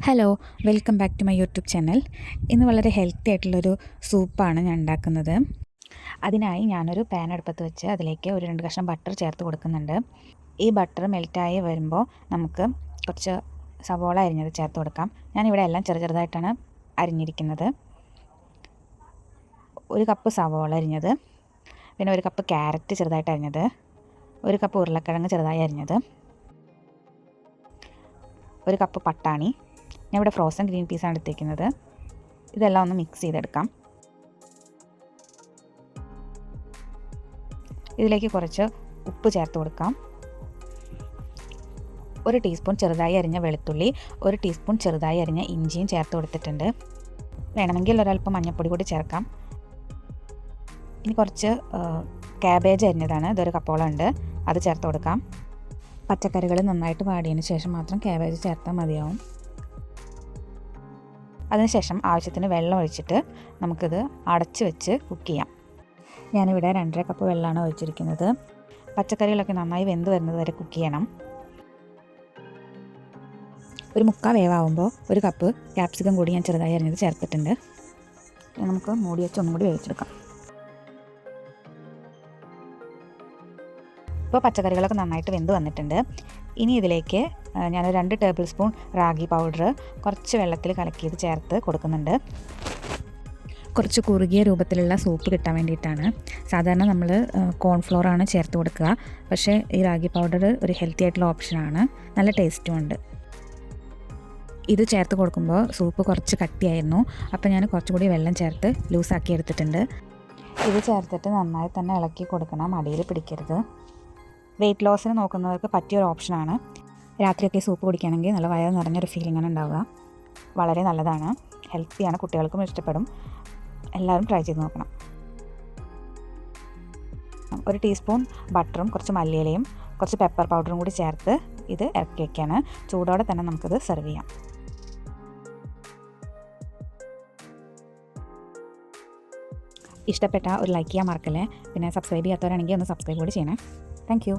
Hello, welcome back to my YouTube channel. ഇന്ന് വളരെ healthy ആയിട്ടുള്ളൊരു സൂപ്പാണ് ഞാൻ ഉണ്ടാക്കുന്നത്. അതിനായി ഞാനൊരു പാൻ അടുപ്പത്ത് വെച്ച് അതിലേക്ക് ഒരു 2 കഷ്ണം ബട്ടർ ചേർത്ത് കൊടുക്കുന്നുണ്ട്. ഈ ബട്ടർ മെൽറ്റായി വരുമ്പോൾ നമുക്ക് കുറച്ച് സവോള അരിഞ്ഞത് ചേർത്ത് കൊടുക്കാം. ഞാനിവിടെ എല്ലാം ചെറുതായിട്ടാണ് അരിഞ്ഞിരിക്കുന്നത്. 1 കപ്പ് സവോള അരിഞ്ഞത്, പിന്നെ 1 കപ്പ് ക്യാരറ്റ് ചെറുതായിട്ട് അരിഞ്ഞത്, 1 കപ്പ് ഉരുളക്കിഴങ്ങ് ചെറുതായി അരിഞ്ഞത്, 1 കപ്പ് പട്ടാണി. ഞാൻ ഇവിടെ ഫ്രോസൺ ഗ്രീൻ പീസാണ് എടുത്തിരിക്കുന്നത്. ഇതെല്ലാം ഒന്ന് മിക്സ് ചെയ്തെടുക്കാം. ഇതിലേക്ക് കുറച്ച് ഉപ്പ് ചേർത്ത് കൊടുക്കാം. 1 ടീസ്പൂൺ ചെറുതായി അരിഞ്ഞ വെളുത്തുള്ളി, 1 ടീസ്പൂൺ ചെറുതായി അരിഞ്ഞ ഇഞ്ചിയും ചേർത്ത് കൊടുത്തിട്ടുണ്ട്. വേണമെങ്കിൽ ഒരൽപ്പം മഞ്ഞൾപ്പൊടി കൂടി ചേർക്കാം. ഇനി കുറച്ച് ക്യാബേജ് അരിഞ്ഞതാണ്, ഇതൊരു കപ്പോളം ഉണ്ട്, അത് ചേർത്ത് കൊടുക്കാം. പച്ചക്കറികൾ നന്നായിട്ട് വാടിയതിന് ശേഷം മാത്രം ക്യാബേജ് ചേർത്താൽ മതിയാവും. അതിനുശേഷം ആവശ്യത്തിന് വെള്ളം ഒഴിച്ചിട്ട് നമുക്കിത് അടച്ച് വെച്ച് കുക്ക് ചെയ്യാം. ഞാനിവിടെ 2.5 കപ്പ് വെള്ളമാണ് ഒഴിച്ചിരിക്കുന്നത്. പച്ചക്കറികളൊക്കെ നന്നായി വെന്ത് വരുന്നത് വരെ കുക്ക് ചെയ്യണം. ഒരു 3/4 വേവാകുമ്പോൾ 1 കപ്പ് ക്യാപ്സിക്കം കൂടി ഞാൻ ചെറുതായി അരിഞ്ഞത് ചേർത്തിട്ടുണ്ട്. നമുക്ക് മൂടി വെച്ച് ഒന്നും കൂടി വേവിച്ചെടുക്കാം. ഇപ്പോൾ പച്ചക്കറികളൊക്കെ നന്നായിട്ട് വെന്ത് വന്നിട്ടുണ്ട്. ഇനി ഇതിലേക്ക് ഞാൻ 2 ടേബിൾ സ്പൂൺ റാഗി പൗഡർ കുറച്ച് വെള്ളത്തിൽ കലക്കിയത് ചേർത്ത് കൊടുക്കുന്നുണ്ട്. കുറച്ച് കുറുകിയ രൂപത്തിലുള്ള സൂപ്പ് കിട്ടാൻ വേണ്ടിയിട്ടാണ്. സാധാരണ നമ്മൾ കോൺഫ്ലോറാണ് ചേർത്ത് കൊടുക്കുക, പക്ഷേ ഈ റാഗി പൗഡർ ഒരു ഹെൽത്തി ആയിട്ടുള്ള ഓപ്ഷനാണ്, നല്ല ടേസ്റ്റും ഉണ്ട്. ഇത് ചേർത്ത് കൊടുക്കുമ്പോൾ സൂപ്പ് കുറച്ച് കട്ടിയായിരുന്നു, അപ്പോൾ ഞാൻ കുറച്ചുകൂടി വെള്ളം ചേർത്ത് ലൂസാക്കി എടുത്തിട്ടുണ്ട്. ഇത് ചേർത്തിട്ട് നന്നായി തന്നെ ഇളക്കി കൊടുക്കണം, അടിയിൽ പിടിക്കരുത്. വെയിറ്റ് ലോസിന് നോക്കുന്നവർക്ക് പറ്റിയൊരു ഓപ്ഷനാണ്. രാത്രിയൊക്കെ സൂപ്പ് കുടിക്കുകയാണെങ്കിൽ നല്ല വയറ് നിറഞ്ഞൊരു ഫീലിംഗാണ് ഉണ്ടാവുക. വളരെ നല്ലതാണ്, ഹെൽത്തിയാണ്, കുട്ടികൾക്കും ഇഷ്ടപ്പെടും. എല്ലാവരും ട്രൈ ചെയ്ത് നോക്കണം. 1 ടീസ്പൂൺ ബട്ടറും കുറച്ച് മല്ലിയിലയും കുറച്ച് പെപ്പർ പൗഡറും കൂടി ചേർത്ത് ഇത് ഇറക്കി വയ്ക്കുകയാണ്. ചൂടോടെ തന്നെ നമുക്കിത് സെർവ് ചെയ്യാം. ഇഷ്ടപ്പെട്ട ഒരു ലൈക്ക് ചെയ്യാൻ മറക്കല്ലേ. പിന്നെ സബ്സ്ക്രൈബ് ചെയ്യാത്തവരാണെങ്കിൽ ഒന്ന് സബ്സ്ക്രൈബ് കൂടി ചെയ്യണേ. Thank you.